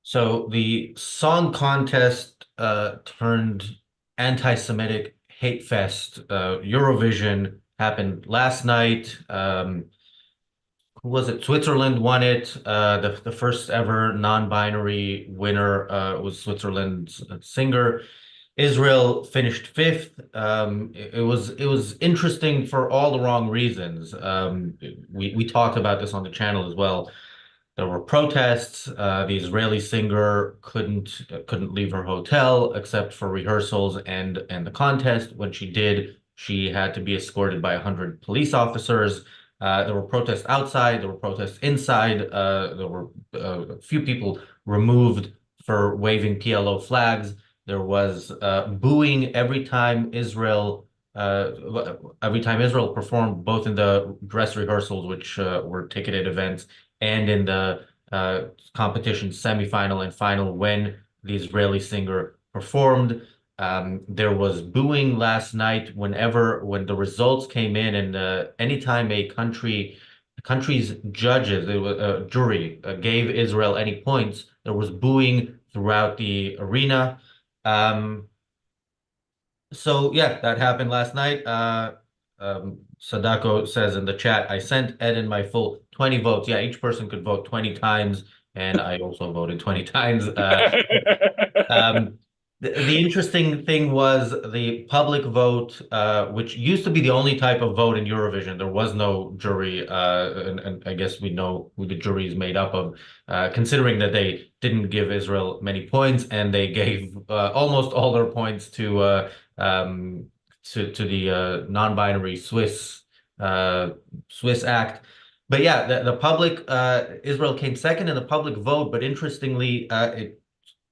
So the song contest turned anti-Semitic hate fest. Eurovision happened last night. Who was it? Switzerland won it. The first ever non-binary winner was Switzerland's singer. Israel finished fifth. It was interesting for all the wrong reasons. We talked about this on the channel as well. There were protests. The Israeli singer couldn't leave her hotel except for rehearsals and the contest. When she did, she had to be escorted by 100 police officers. There were protests outside. There were protests inside. There were a few people removed for waving PLO flags. There was booing every time Israel performed, both in the dress rehearsals, which were ticketed events, and in the competition semifinal and final when the Israeli singer performed. There was booing last night when the results came in, and anytime a country's judges, it was a jury, gave Israel any points, there was booing throughout the arena. Um, so yeah, that happened last night. Sadako says in the chat, I sent Ed in my full 20 votes. Yeah, each person could vote 20 times, and I also voted 20 times. Um, the interesting thing was the public vote, which used to be the only type of vote in Eurovision. There was no jury, and I guess we know who the jury is made up of, considering that they didn't give Israel many points and they gave almost all their points to the non-binary Swiss act. But yeah, the public Israel came second in the public vote, but interestingly, it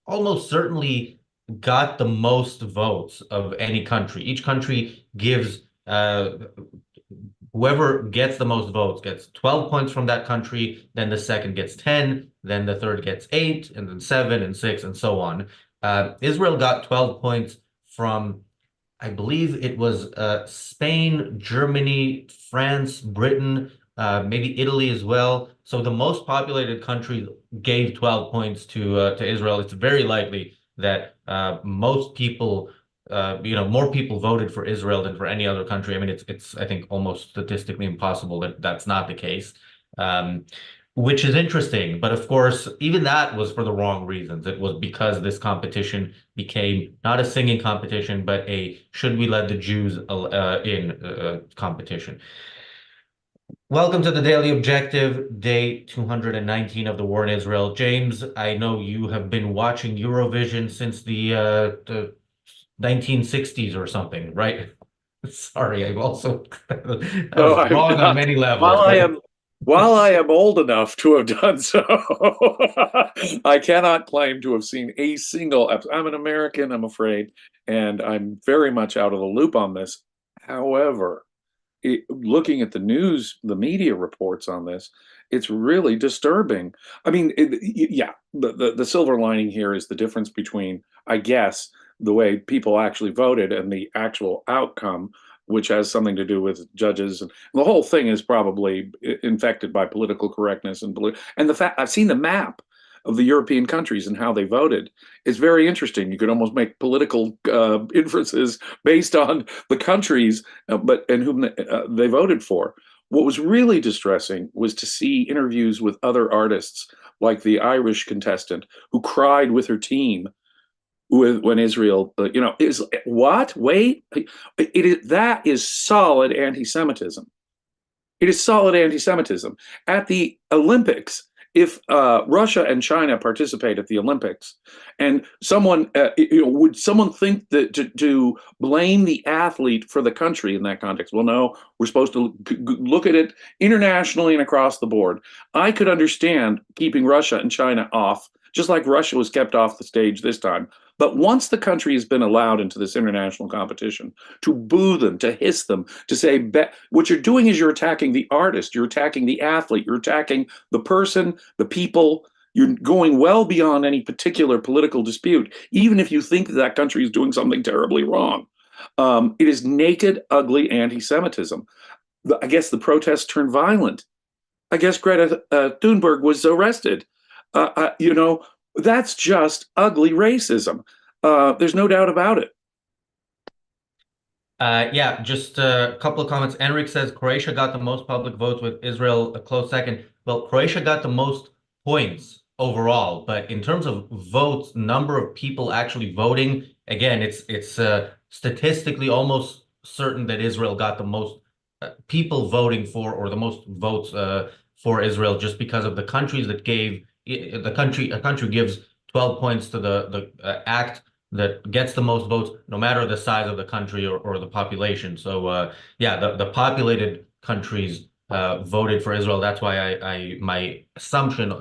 almost certainly got the most votes of any country. Each country gives whoever gets the most votes gets 12 points from that country, then the second gets 10, then the third gets 8, and then 7 and 6 and so on. Israel got 12 points from, I believe it was Spain, Germany, France, Britain, maybe Italy as well. So the most populated countries gave 12 points to Israel. It's very likely that most people, more people voted for Israel than for any other country. I mean, it's I think almost statistically impossible that that's not the case. Um, which is interesting. But of course, even that was for the wrong reasons. It was because this competition became not a singing competition, but a should we let the Jews in competition. Welcome to the Daily Objective, day 219 of the war in Israel. James, I know you have been watching Eurovision since the 1960s or something, right? Sorry, I'm also that No, was I'm wrong on not. many While levels, I but am while I am old enough to have done so, I cannot claim to have seen a single episode. I'm an American, I'm afraid, and I'm very much out of the loop on this. However, looking at the news, the media reports on this, it's really disturbing. I mean, yeah, the silver lining here is the difference between, I guess, the way people actually voted and the actual outcome, which has something to do with judges. And the whole thing is probably infected by political correctness and the fact I've seen the map of the European countries and how they voted. It's very interesting. You could almost make political inferences based on the countries, and whom they voted for. What was really distressing was to see interviews with other artists, like the Irish contestant who cried with her team when Israel, is what? Wait, it is that is solid anti-Semitism. It is solid anti-Semitism. At the Olympics, if Russia and China participate at the Olympics, and someone, would someone think that to blame the athlete for the country in that context? Well, no, we're supposed to look at it internationally and across the board. I could understand keeping Russia and China off, just like Russia was kept off the stage this time. But once the country has been allowed into this international competition, to boo them, to hiss them, to say, what you're doing is you're attacking the artist, you're attacking the athlete, you're attacking the person, the people. You're going well beyond any particular political dispute, even if you think that country is doing something terribly wrong. It is naked, ugly anti-Semitism. I guess the protests turned violent. I guess Greta Thunberg was arrested. Uh, uh, you know, That's just ugly racism. There's no doubt about it. Yeah, just a couple of comments. Enric says Croatia got the most public votes with Israel a close second. Well, Croatia got the most points overall, but in terms of votes, number of people actually voting, again, it's statistically almost certain that Israel got the most people voting for, or the most votes for Israel, just because of the countries that gave the country a country gives 12 points to the act that gets the most votes, no matter the size of the country or the population. So yeah, the populated countries voted for Israel. That's why I my assumption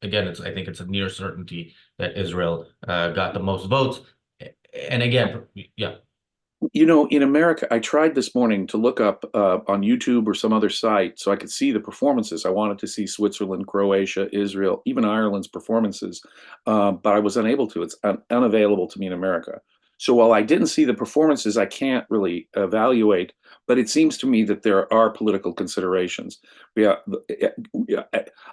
again, I think it's a near certainty that Israel got the most votes. And again, yeah. You know, in America, I tried this morning to look up on YouTube or some other site so I could see the performances. I wanted to see Switzerland, Croatia, Israel, even Ireland's performances, but I was unable to. It's unavailable to me in America. So while I didn't see the performances, I can't really evaluate, but it seems to me that there are political considerations. Yeah, yeah,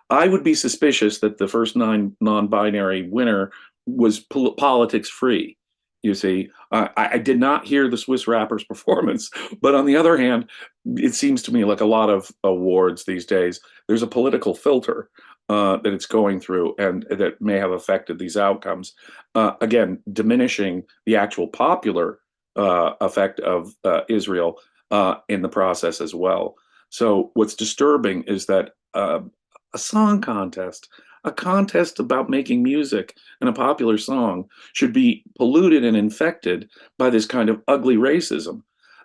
I would be suspicious that the first nine non-binary winner was politics free. You see, I did not hear the Swiss rapper's performance, but on the other hand, it seems to me like a lot of awards these days, there's a political filter that it's going through and that may have affected these outcomes. Again, diminishing the actual popular effect of Israel in the process as well. So, what's disturbing is that a song contest, a contest about making music and a popular song, should be polluted and infected by this kind of ugly racism.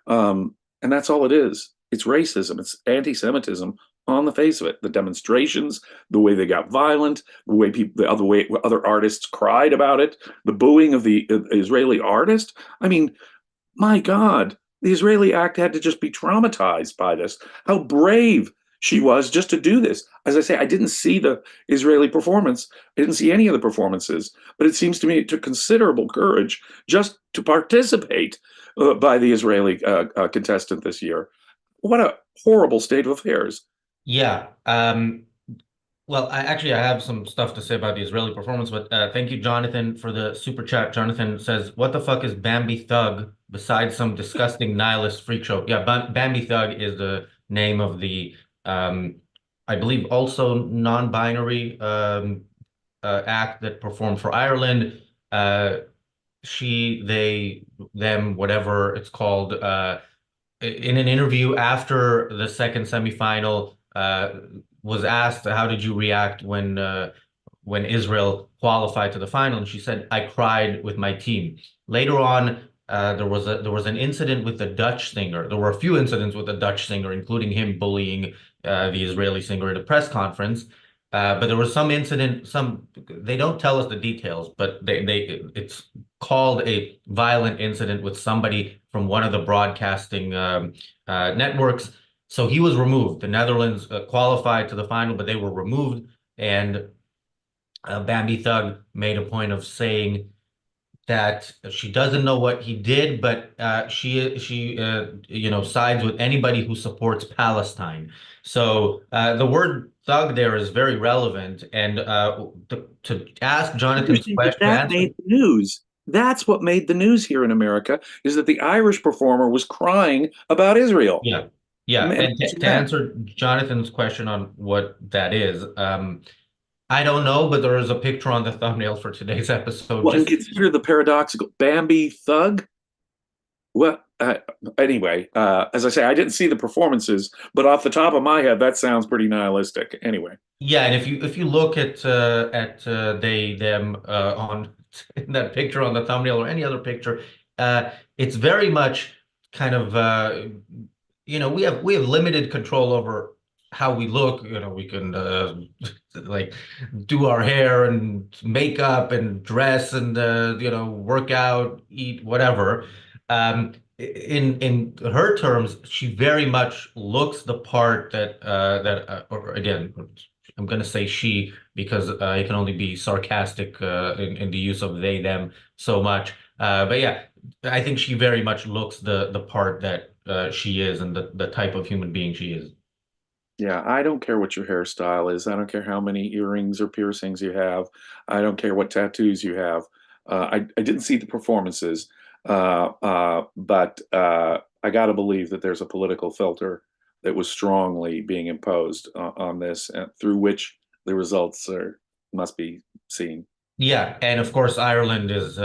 And that's all it is. It's racism. It's anti-Semitism on the face of it. The demonstrations, the way they got violent, the way people, the other way other artists cried about it, the booing of the Israeli artist. I mean, my God, the Israeli act had to just be traumatized by this. How brave she was just to do this. As I say, I didn't see the Israeli performance. I didn't see any of the performances, but it seems to me it took considerable courage just to participate by the Israeli contestant this year. What a horrible state of affairs. Yeah. Well, I have some stuff to say about the Israeli performance, but thank you, Jonathan, for the super chat. Jonathan says, "What the fuck is Bambi Thug besides some disgusting nihilist freak show?" Yeah, Bambi Thug is the name of the, um, I believe, also non-binary act that performed for Ireland. Uh, she, they, them, whatever it's called. In an interview after the second semifinal, was asked, "How did you react when Israel qualified to the final?" And she said, "I cried with my team." Later on, there was an incident with the Dutch singer. There were a few incidents with the Dutch singer, including him bullying the Israeli singer at a press conference. But there was some incident, they don't tell us the details, but it's called a violent incident with somebody from one of the broadcasting networks. So he was removed. The Netherlands qualified to the final, but they were removed. And Bambi Thug made a point of saying that she doesn't know what he did, but she sides with anybody who supports Palestine. So the word thug there is very relevant. And to ask Jonathan's Interesting that question, to that answer, made the news. That's what made the news here in America is that the Irish performer was crying about Israel. yeah, yeah, and Imagine to that. answer Jonathan's question on what that is, I don't know, but there is a picture on the thumbnail for today's episode. Well, and Just consider the paradoxical Bambi Thug. Well, anyway, as I say, I didn't see the performances, but off the top of my head, that sounds pretty nihilistic. Anyway, Yeah, and if you look at they them on in that picture on the thumbnail or any other picture, it's very much kind of we have limited control over how we look. We can like do our hair and makeup and dress and work out, eat, whatever. In her terms, she very much looks the part or again, I'm going to say she because it can only be sarcastic in the use of they, them so much. But yeah, I think she very much looks the part that she is and the type of human being she is. Yeah, I don't care what your hairstyle is. I don't care how many earrings or piercings you have. I don't care what tattoos you have. I didn't see the performances, but I got to believe that there's a political filter that was strongly being imposed on this, through which the results must be seen. Yeah, and of course Ireland is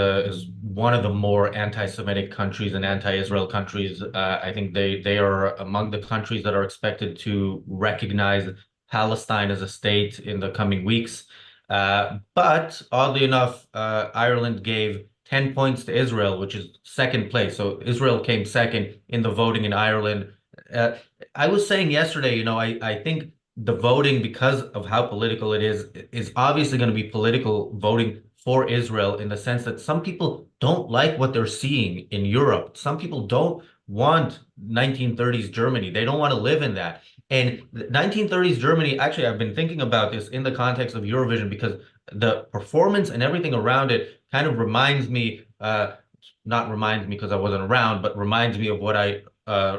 one of the more anti-Semitic countries and anti-Israel countries. I think they are among the countries that are expected to recognize Palestine as a state in the coming weeks. But oddly enough, Ireland gave 10 points to Israel, which is second place. So Israel came second in the voting in Ireland. Uh, I was saying yesterday, I think the voting, because of how political it is obviously going to be political voting for Israel in the sense that some people don't like what they're seeing in Europe. Some people don't want 1930s Germany. They don't want to live in that. And 1930s Germany, actually, I've been thinking about this in the context of Eurovision because the performance and everything around it kind of reminds me, not reminds me because I wasn't around, but reminds me of what I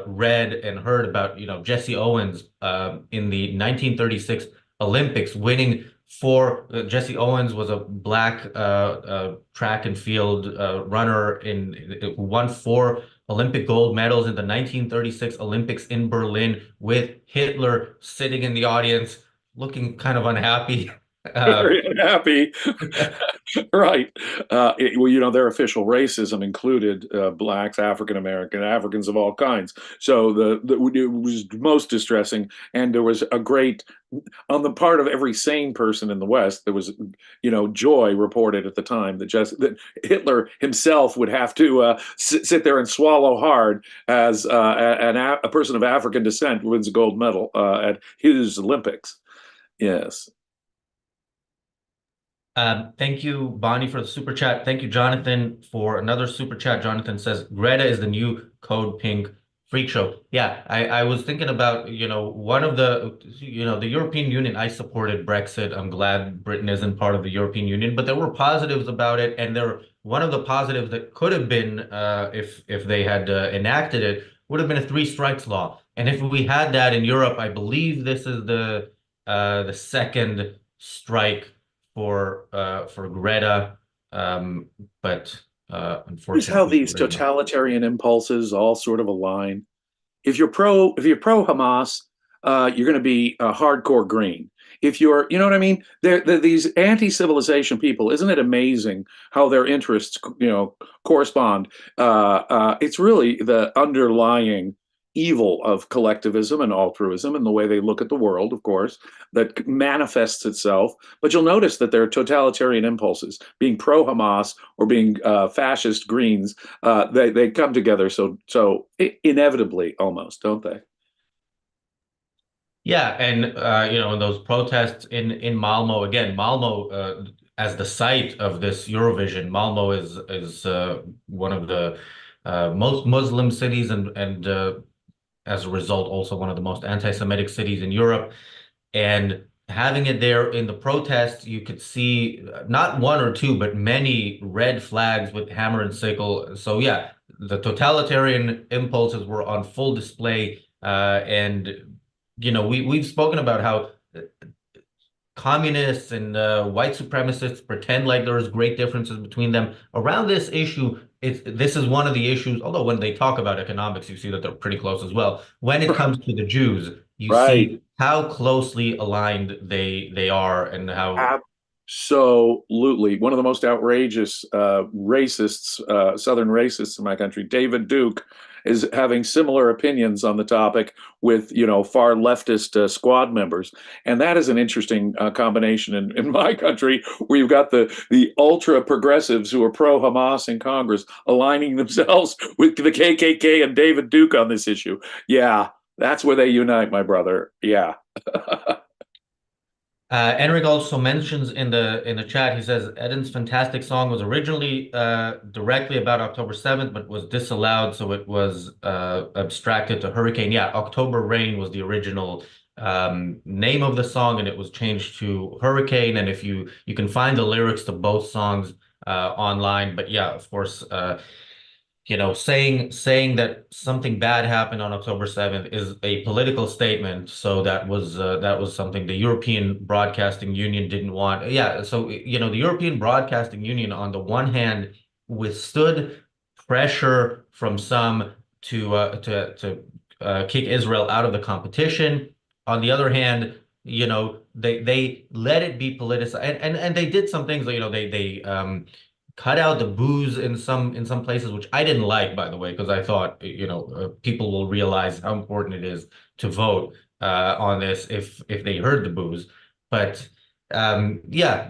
read and heard about, Jesse Owens in the 1936 Olympics winning for Jesse Owens was a black track and field runner who won four Olympic gold medals in the 1936 Olympics in Berlin with Hitler sitting in the audience looking kind of unhappy. Uh, Very unhappy. Right. Well, their official racism included blacks, African American, Africans of all kinds. So it was most distressing, and there was a great, on the part of every sane person in the West, there was, joy reported at the time that Hitler himself would have to sit there and swallow hard as a person of African descent wins a gold medal at his Olympics. Yes. Thank you, Bonnie, for the super chat. Thank you, Jonathan, for another super chat. Jonathan says Greta is the new Code Pink freak show. Yeah, I was thinking about, one of the European Union. I supported Brexit. I'm glad Britain isn't part of the European Union, but there were positives about it, and one of the positives that could have been, if they had enacted it, would have been a three strikes law. And if we had that in Europe, I believe this is the second strike for Greta, but Notice how unfortunately, these totalitarian impulses all sort of align. If you're pro Hamas, you're going to be hardcore green. If you're, you know what I mean? These anti-civilization people. Isn't it amazing how their interests, correspond? It's really the underlying evil of collectivism and altruism and the way they look at the world, of course, that manifests itself. But you'll notice that there are totalitarian impulses, being pro-Hamas or being fascist Greens. They come together so inevitably, almost, don't they? yeah, and in those protests in Malmo again, Malmo as the site of this Eurovision, Malmo is one of the most Muslim cities and as a result also one of the most anti-Semitic cities in Europe. And having it there in the protest, you could see not one or two, but many red flags with hammer and sickle. So yeah, the totalitarian impulses were on full display. And we've spoken about how communists and white supremacists pretend like there's great differences between them. Around this issue, this is one of the issues, although when they talk about economics, you see that they're pretty close as well. When it comes to the Jews, you Right. see how closely aligned they are and how Absolutely. One of the most outrageous racists, Southern racists in my country, David Duke, is having similar opinions on the topic with, far leftist squad members. And that is an interesting combination in my country, where you've got the ultra progressives who are pro Hamas in Congress aligning themselves with the KKK and David Duke on this issue. Yeah, that's where they unite, my brother. Yeah. Enric also mentions in the chat, he says Eden's fantastic song was originally directly about October 7th, but was disallowed, so it was abstracted to Hurricane. Yeah, October Rain was the original name of the song, and it was changed to Hurricane. And if you can find the lyrics to both songs online, but yeah, of course, saying that something bad happened on October 7th is a political statement. So that was something the European Broadcasting Union didn't want. Yeah, so the European Broadcasting Union on the one hand withstood pressure from some to kick Israel out of the competition. On the other hand, they let it be politicized, and they did some things. They cut out the booze in some places, which I didn't like, by the way, because I thought people will realize how important it is to vote on this if they heard the booze. But yeah,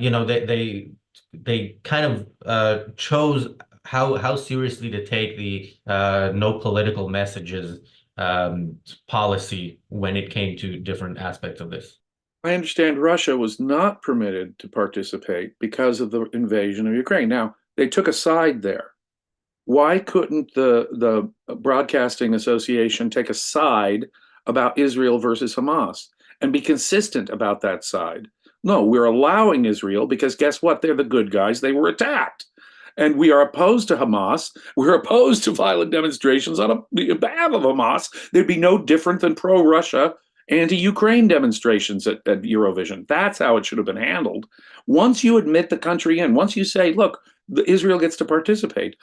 they kind of chose how seriously to take the no political messages policy when it came to different aspects of this. I understand Russia was not permitted to participate because of the invasion of Ukraine. Now, they took a side there. Why couldn't the Broadcasting Association take a side about Israel versus Hamas and be consistent about that side? No, we're allowing Israel because guess what? They're the good guys. They were attacked. And we are opposed to Hamas. We're opposed to violent demonstrations on behalf of Hamas. There'd be no different than pro Russia, anti Ukraine demonstrations at Eurovision. That's how it should have been handled. Once you admit the country in, once you say, look, Israel gets to participate,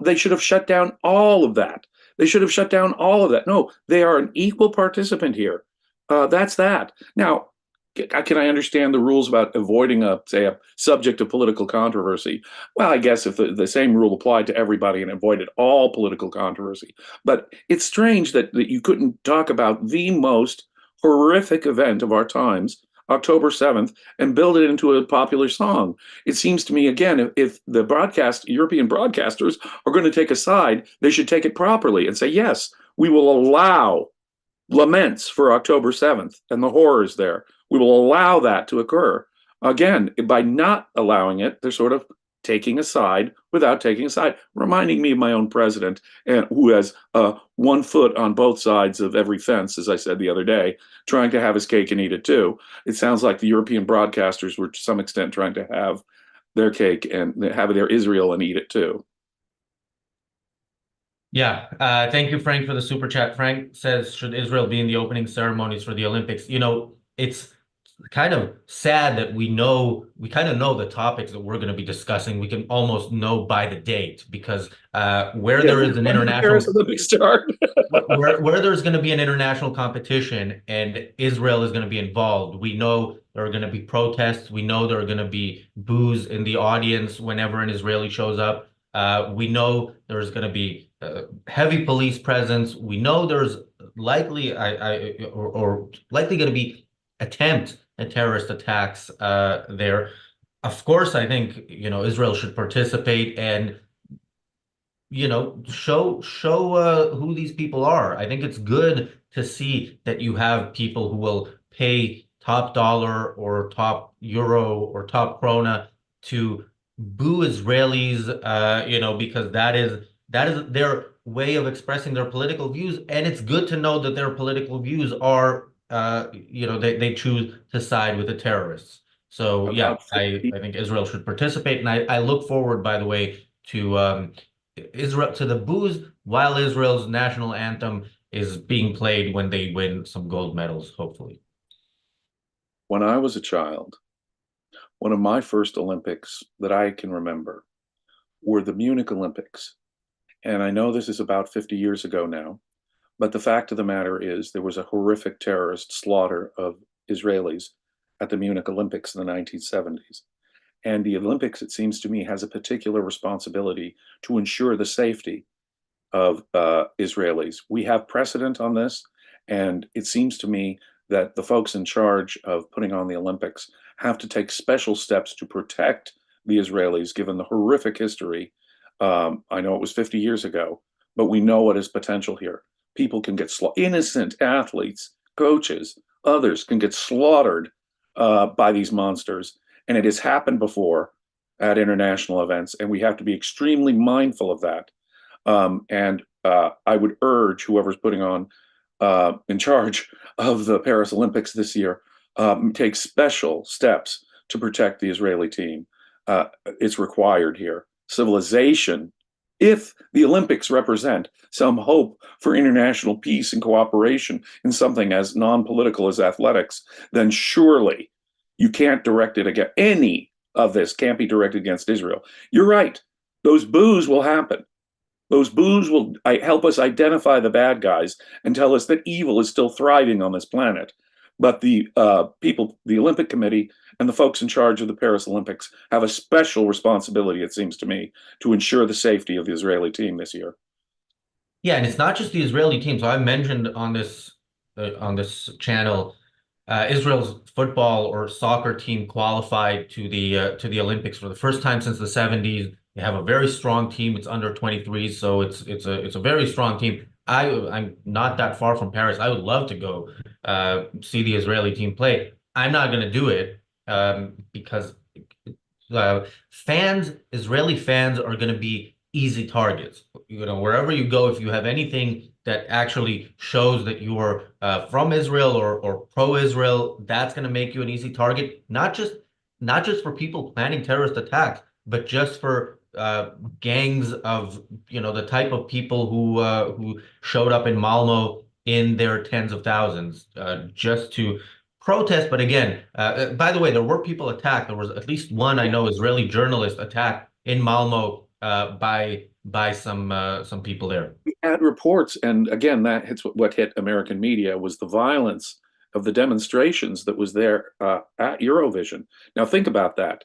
they should have shut down all of that. They should have shut down all of that. No, they are an equal participant here. That's that. Now, can I understand the rules about avoiding say, a subject of political controversy? Well, I guess if the same rule applied to everybody and avoided all political controversy. But it's strange that you couldn't talk about the most horrific event of our times, October 7th, and build it into a popular song. It seems to me, again, if the European broadcasters are going to take a side, they should take it properly and say, yes, we will allow laments for October 7th and the horrors there. We will allow that to occur. Again, by not allowing it, they're sort of taking a side without taking a side, reminding me of my own president, and who has one foot on both sides of every fence, as I said the other day, trying to have his cake and eat it too. It sounds like the European broadcasters were to some extent trying to have their cake and have their Israel and eat it too. Yeah, thank you, Frank, for the super chat. Frank says, should Israel be in the opening ceremonies for the Olympics? It's kind of sad that we kind of know the topics that we're going to be discussing. We can almost know by the date because where Yeah, there is an when the Paris international Olympics start. where there's going to be an international competition and Israel is going to be involved, we know there are going to be protests. We know there are going to be boos in the audience whenever an Israeli shows up. We know there's going to be heavy police presence. We know there's likely or likely going to be attempt at terrorist attacks there. Of course, I think Israel should participate and show who these people are. I think it's good to see that you have people who will pay top dollar or top euro or top krona to boo Israelis, because that is their way of expressing their political views, and it's good to know that their political views are, they choose to side with the terrorists. So yeah, About I think Israel should participate, and I look forward, by the way, to Israel to the boos while Israel's national anthem is being played when they win some gold medals, hopefully. when I was a child, one of my first Olympics that I can remember were the Munich Olympics. And I know this is about 50 years ago now, but the fact of the matter is there was a horrific terrorist slaughter of Israelis at the Munich Olympics in the 1970s. And the Olympics, it seems to me, has a particular responsibility to ensure the safety of Israelis. We have precedent on this, and it seems to me that the folks in charge of putting on the Olympics have to take special steps to protect the Israelis, given the horrific history. I know it was 50 years ago, but we know what is potential here. People can get innocent athletes, coaches, others can get slaughtered by these monsters, and it has happened before at international events, and we have to be extremely mindful of that. And I would urge whoever's putting on in charge of the Paris Olympics this year take special steps to protect the Israeli team. It's required here. Civilization If the Olympics represent some hope for international peace and cooperation in something as non-political as athletics, then surely you can't direct it against any of this can't be directed against Israel. You're right. Those boos will happen. Those boos will help us identify the bad guys and tell us that evil is still thriving on this planet. But the people, the Olympic Committee, and the folks in charge of the Paris Olympics have a special responsibility, it seems to me, to ensure the safety of the Israeli team this year. Yeah, and it's not just the Israeli team. So I mentioned on this channel, Israel's football or soccer team qualified to the Olympics for the first time since the 70s. They have a very strong team. It's under 23s, so it's a very strong team. I'm not that far from Paris. I would love to go see the Israeli team play. I'm not going to do it because Israeli fans are going to be easy targets. You know, wherever you go, if you have anything that actually shows that you are from Israel or pro-Israel, that's going to make you an easy target. Not just for people planning terrorist attacks, but just for gangs of, you know, the type of people who showed up in Malmo in their tens of thousands just to protest. But again, by the way, there were people attacked. There was at least one I know Israeli journalist attacked in Malmo by some people there. We had reports, and again, that hits what hit American media was the violence of the demonstrations that was there at Eurovision. Now think about that.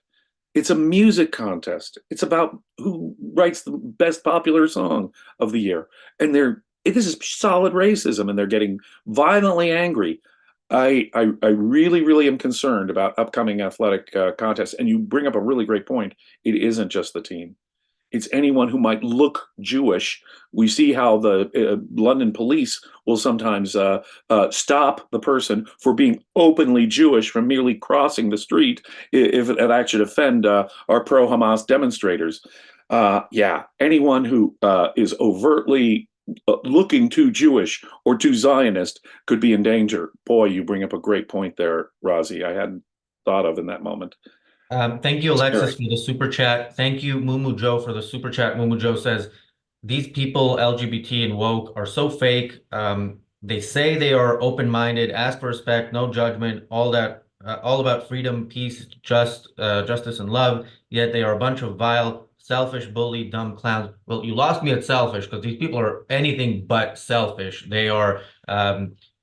It's a music contest. It's about who writes the best popular song of the year. And this is solid racism, and they're getting violently angry. I really, really am concerned about upcoming athletic contests. And you bring up a really great point. It isn't just the team. It's anyone who might look Jewish. We see how the London police will sometimes stop the person for being openly Jewish from merely crossing the street if it actually offend our pro-Hamas demonstrators. Yeah, anyone who is overtly looking too Jewish or too Zionist could be in danger. Boy, you bring up a great point there, Razi. I hadn't thought of in that moment. Thank you, Alexis, Scary. for the super chat. Thank you, Mumu Joe, for the super chat. Mumu Joe says, these people, LGBT and woke, are so fake. They say they are open-minded, ask for respect, no judgment, all that, all about freedom, peace, justice, and love. Yet they are a bunch of vile, selfish, bully, dumb clowns. Well, you lost me at selfish because these people are anything but selfish. They are,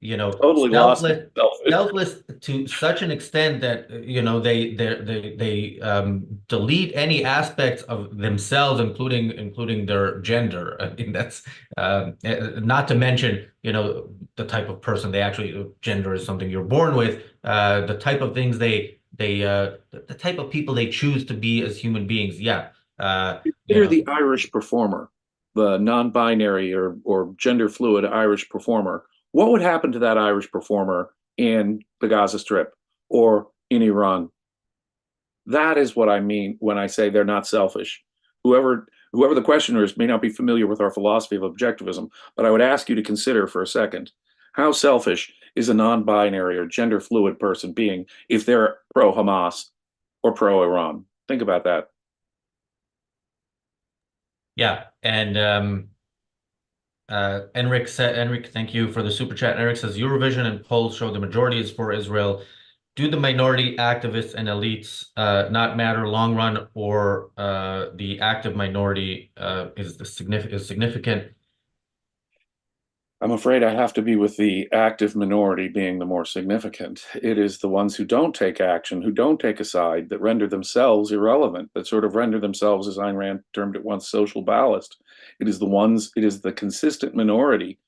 you know, Totally lost myself. selfless to such an extent that you know they delete any aspects of themselves, including their gender. I mean, that's not to mention, you know, the type of person they actually gender is something you're born with. The type of things the type of people they choose to be as human beings. Yeah, you Consider know. the Irish performer, the non-binary or gender fluid Irish performer. What would happen to that Irish performer in the Gaza Strip or in Iran? That is what I mean when I say they're not selfish. Whoever the questioners may not be familiar with our philosophy of objectivism, but I would ask you to consider for a second, how selfish is a non-binary or gender fluid person being if they're pro-Hamas or pro-Iran? Think about that. Yeah, and Enric, thank you for the super chat. Enric says Eurovision and polls show the majority is for Israel. Do the minority activists and elites not matter long run, or the active minority is significant? I'm afraid I have to be with the active minority being the more significant. It is the ones who don't take action, who don't take a side, that render themselves irrelevant, that sort of render themselves, as Ayn Rand termed it once, social ballast. It is the consistent minority.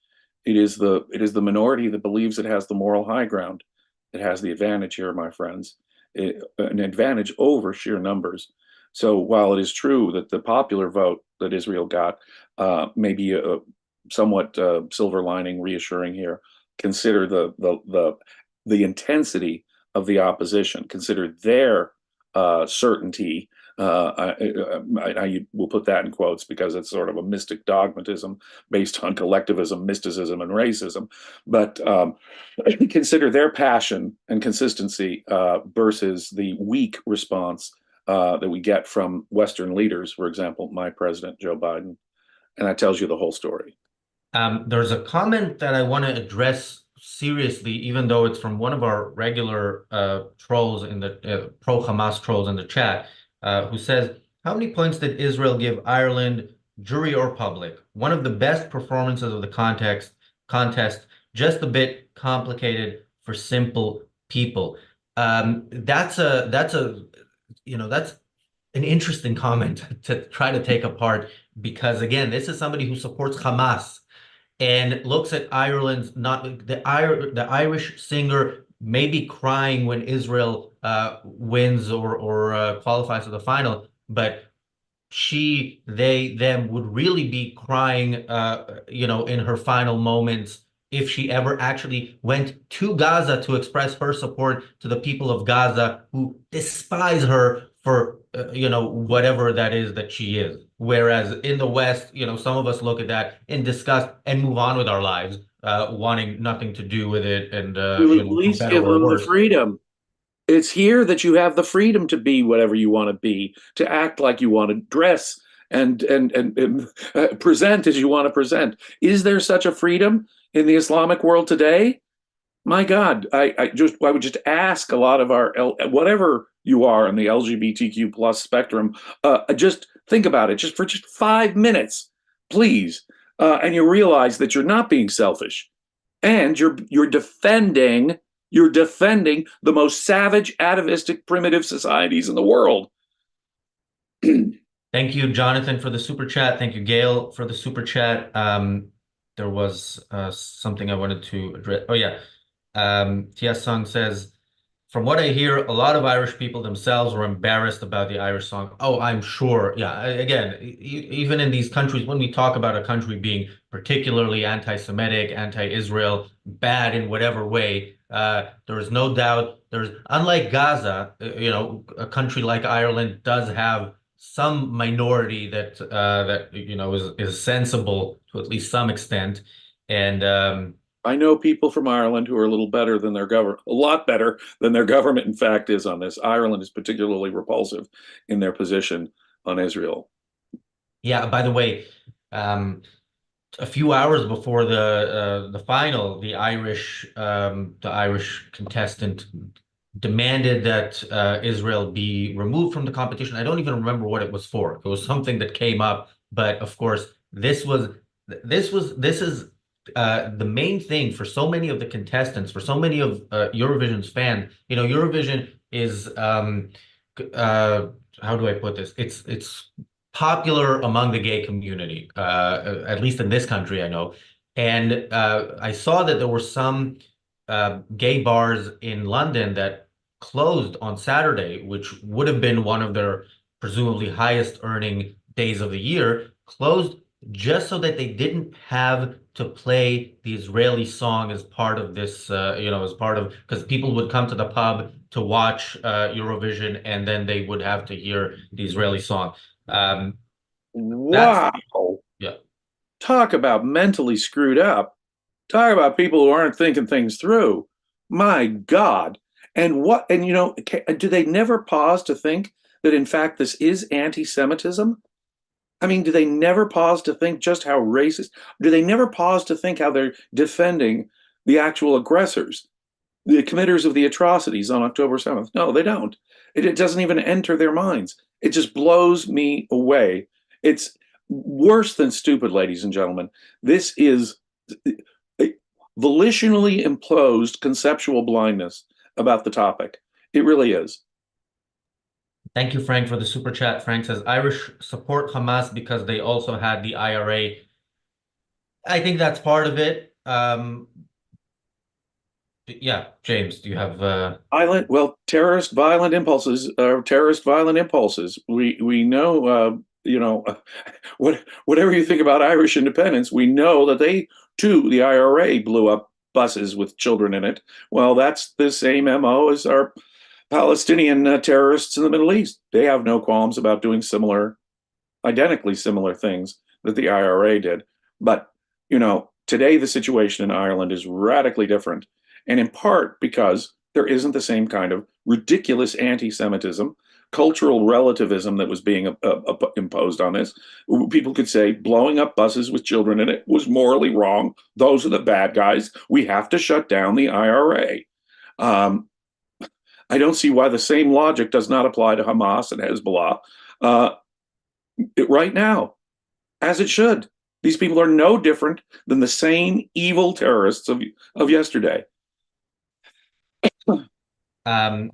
It is the minority that believes it has the moral high ground. It has the advantage here, my friends, an advantage over sheer numbers. So while it is true that the popular vote that Israel got may be somewhat silver lining, reassuring here. Consider the intensity of the opposition. Consider their certainty. I will put that in quotes because it's sort of a mystic dogmatism based on collectivism, mysticism, and racism. But consider their passion and consistency versus the weak response that we get from Western leaders, for example, my president, Joe Biden. And that tells you the whole story. There's a comment that I want to address seriously, even though it's from one of our regular trolls in the pro-Hamas trolls in the chat, who says, "How many points did Israel give Ireland, jury or public? One of the best performances of the contest, just a bit complicated for simple people." That's an interesting comment to try to take apart because again, this is somebody who supports Hamas and looks at Ireland's not the Irish singer may be crying when Israel wins or qualifies for the final, but she, they, them would really be crying, in her final moments if she ever actually went to Gaza to express her support to the people of Gaza who despise her for, whatever that is that she is. Whereas in the West, some of us look at that in disgust and move on with our lives, wanting nothing to do with it, and You at for least better give or them the worse. freedom. It's here that you have the freedom to be whatever you want to be, to act like you want to dress and present as you want to present. Is there such a freedom in the Islamic world today? My God, I would just ask a lot of our whatever you are in the LGBTQ plus spectrum, just think about it just for just 5 minutes, please, and you realize that you're not being selfish, and you're defending the most savage, atavistic, primitive societies in the world. Thank you, Jonathan, for the super chat. Thank you, Gail, for the super chat. There was something I wanted to address. Oh, yeah. Tia Sung says, from what I hear, a lot of Irish people themselves were embarrassed about the Irish song. Oh, I'm sure. Yeah. Again, even in these countries, when we talk about a country being particularly anti-Semitic, anti-Israel, bad in whatever way, there is no doubt unlike Gaza, a country like Ireland does have some minority that is sensible to at least some extent. And I know people from Ireland who are a little better than their government, a lot better than their government, in fact, is on this. Ireland is particularly repulsive in their position on Israel. yeah, by the way, um, a few hours before the final, the Irish contestant demanded that Israel be removed from the competition. I don't even remember what it was for. It was something that came up, but of course, this is the main thing for so many of the contestants, for so many of Eurovision's fans. Eurovision is uh, how do I put this? It's popular among the gay community, at least in this country, I know. And I saw that there were some gay bars in London that closed on Saturday, which would have been one of their presumably highest earning days of the year, closed just so that they didn't have to play the Israeli song as part of this, as part of, because people would come to the pub to watch Eurovision and then they would have to hear the Israeli song. Um, that's, Wow. yeah. Talk about mentally screwed up. Talk about people who aren't thinking things through. My God. Do they never pause to think that in fact this is anti-Semitism? I mean, do they never pause to think just how racist? Do they never pause to think how they're defending the actual aggressors, the committers of the atrocities on October 7th? No, they don't. It doesn't even enter their minds. It just blows me away. It's worse than stupid, ladies and gentlemen. This is a volitionally imposed conceptual blindness about the topic. It really is. Thank you, Frank, for the super chat. Frank says Irish support Hamas because they also had the IRA. I think that's part of it. Yeah, James, do you have Terrorist violent impulses are terrorist violent impulses. We know, whatever you think about Irish independence, we know that they too, the IRA blew up buses with children in it. Well, that's the same MO as our Palestinian terrorists in the Middle East. They have no qualms about doing identically similar things that the IRA did. But, today the situation in Ireland is radically different. And in part because there isn't the same kind of ridiculous anti Semitism cultural relativism that was being imposed on us. People could say blowing up buses with children in it was morally wrong. Those are the bad guys. We have to shut down the IRA. Um, I don't see why the same logic does not apply to Hamas and Hezbollah uh, right now, as it should. These people are no different than the same evil terrorists of yesterday. Um,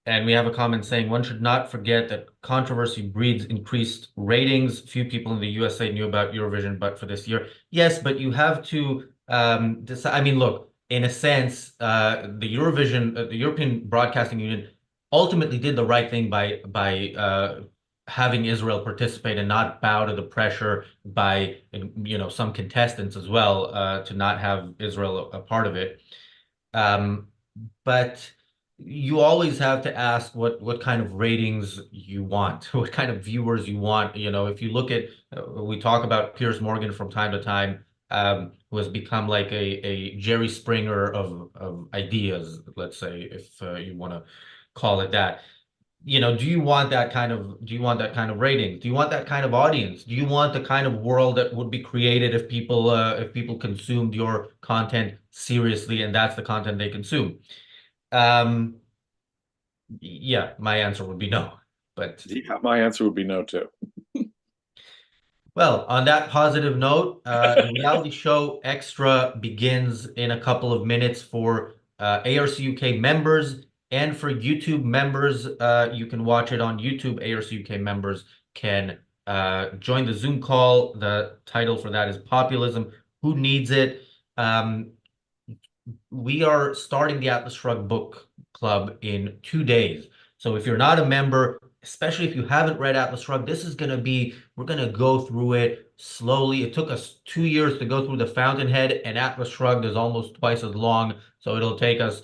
and we have a comment saying one should not forget that controversy breeds increased ratings. Few people in the USA knew about Eurovision, but for this year, yes, but you have to decide. I mean, look, in a sense, the European Broadcasting Union ultimately did the right thing by having Israel participate and not bow to the pressure by some contestants as well to not have Israel a part of it. Um, but you always have to ask what kind of ratings you want, what kind of viewers you want. If you look at, we talk about Piers Morgan from time to time, who has become like a Jerry Springer of ideas, let's say, if you want to call it that. Do you want that kind of ratings? Do you want that kind of audience? Do you want the kind of world that would be created if people consumed your content seriously and that's the content they consume? Um, yeah, my answer would be no. But Yeah, my answer would be no too. well, on that positive note, the reality show Extra begins in a couple of minutes for ARC UK members and for YouTube members. You can watch it on YouTube. ARC UK members can join the Zoom call. The title for that is Populism. Who needs it? Um, we are starting the Atlas Shrugged Book Club in 2 days. So if you're not a member, especially if you haven't read Atlas Shrugged, we're going to go through it slowly. It took us 2 years to go through The Fountainhead, and Atlas Shrugged is almost twice as long. So it'll take us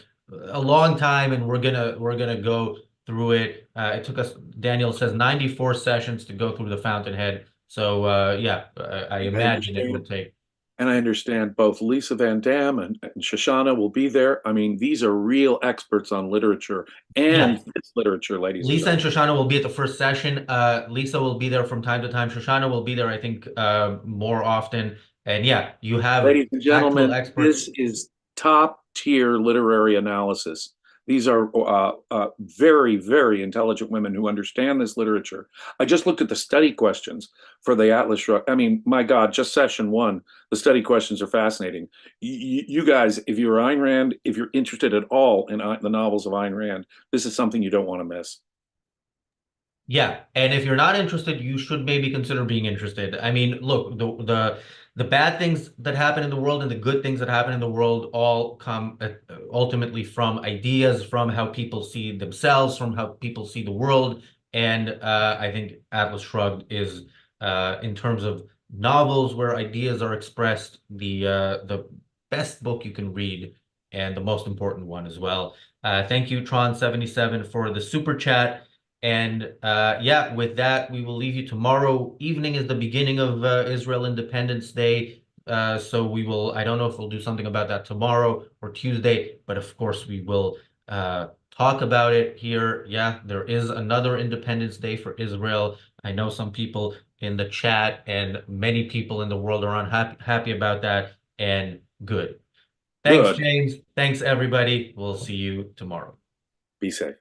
a long time, and we're gonna go through it. It took us, Daniel says, 94 sessions to go through The Fountainhead. So yeah, I I imagine it will understand. take. And I understand both Lisa Van Dam and Shoshana will be there. I mean, these are real experts on literature and Yeah, this literature, ladies and Lisa and gentlemen. Shoshana will be at the first session. Lisa will be there from time to time. Shoshana will be there, I think, more often. And yeah, you have Ladies and actual gentlemen, experts. this is top tier literary analysis. These are very, very intelligent women who understand this literature. I just looked at the study questions for the Atlas Shrugged. I mean, my God, just session one, the study questions are fascinating. You guys, if you're Ayn Rand, if you're interested at all in the novels of Ayn Rand, this is something you don't want to miss. Yeah, and if you're not interested, you should maybe consider being interested. I mean, look, the bad things that happen in the world and the good things that happen in the world all come ultimately from ideas, from how people see themselves, from how people see the world. And I think Atlas Shrugged is, in terms of novels where ideas are expressed, the best book you can read and the most important one as well. Thank you, Tron77, for the super chat. And yeah, with that, we will leave you tomorrow evening is the beginning of Israel Independence Day. So I don't know if we'll do something about that tomorrow or Tuesday, but of course we will talk about it here. Yeah, there is another Independence Day for Israel. I know some people in the chat and many people in the world are unhappy about that, and good. Thanks, Good. James. Thanks, everybody. We'll see you tomorrow. Be safe.